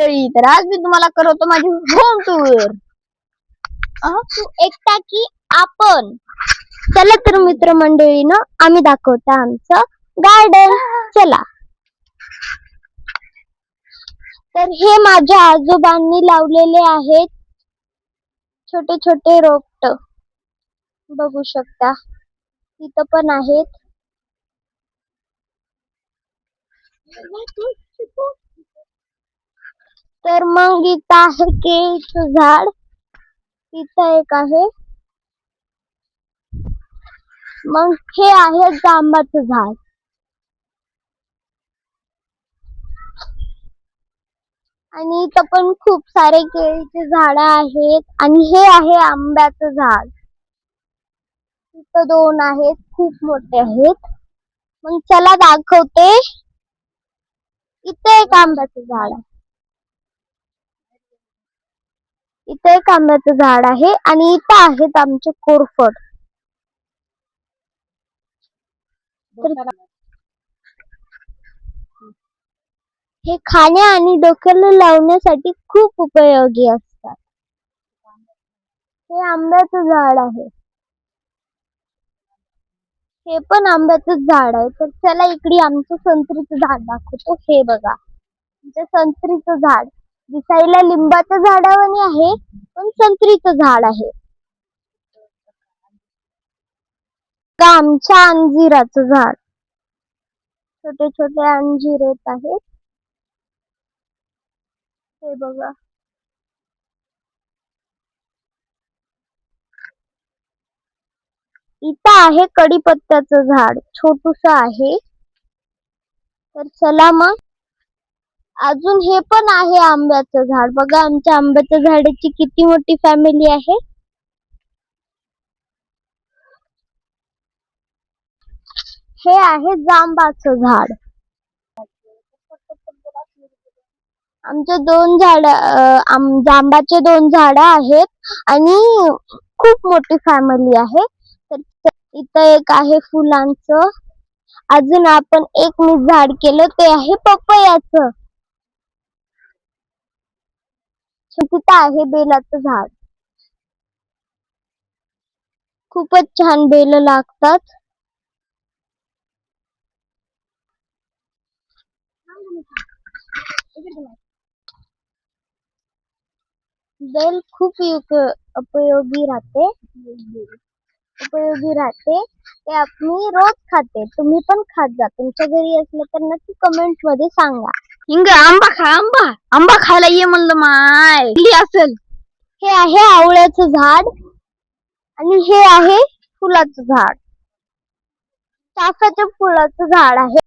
तर आज मी तुम्हाला करवतो माझी होम टूर. तू एकटा की आपण. चला तर मित्रमंडळीनं आम्ही दाखवतो आमचं गार्डन. चला. तर हे माझ्या आजोबांनी लावलेले आहेत छोटे छोटे रोपट. बघू शकता इथं पण आहेत. तर मग इथं आहे केळीचं झाड, इथं एक आहे. मग हे आहे जांबाचं झाड. आणि इथं पण खूप सारे केळीचे झाड आहेत. आणि हे आहे आंब्याचं झाड. इथं 2 आहेत, खूप मोठे आहेत. मग चला दाखवते. इथे एक आंब्याचं झाड आहे. इथे एक आंब्याचं झाड आहे आणि इथं आहेत आमचे कोरफड. हे खाण्या आणि डोक्याला लावण्यासाठी खूप उपयोगी असतात. हे आंब्याचं झाड आहे. हे पण आंब्याचं झाड आहे. तर चला इकडे आमचं संत्रीचं झाड दाखवतो. हे बघा, आमचं संत्रीचं झाड दिसायला लिंबाच्या झाडावानी आहे, पण संत्रीचं झाड आहे. आमच्या अंजिराचं झाड, छोटे छोटे अंजीर येत आहेत. हे बघा. इथं आहे कडीपत्त्याचं झाड, छोटूस आहे. तर चला मग अजून हे पण आहे आंब्याचं झाड. बघा आमच्या आंब्याच्या झाडाची किती मोठी फॅमिली आहे. हे आहे जांबाचं झाड. आमचे 2 झाड, जांबाचे 2 झाड आहेत आणि खूप मोठी फॅमिली आहे. तर इथं एक आहे फुलांचं. अजून आपण एक मी झाड केलं ते आहे पपयाचं. तिथं आहे बेलाचं झाड. खूपच छान बेल लागतात. बेल खूप उपयोगी राहते. ते आम्ही रोज खाते. तुम्ही पण खात जा. तुमच्या घरी असलं तर नक्की कमेंट मध्ये सांगा. आंबा खा, आंबा खायला ये म्हणलं माय असेल. हे आहे आवळ्याचं झाड आणि हे आहे फुलाचं झाड. चाफ्याच्या फुलाचं झाड आहे.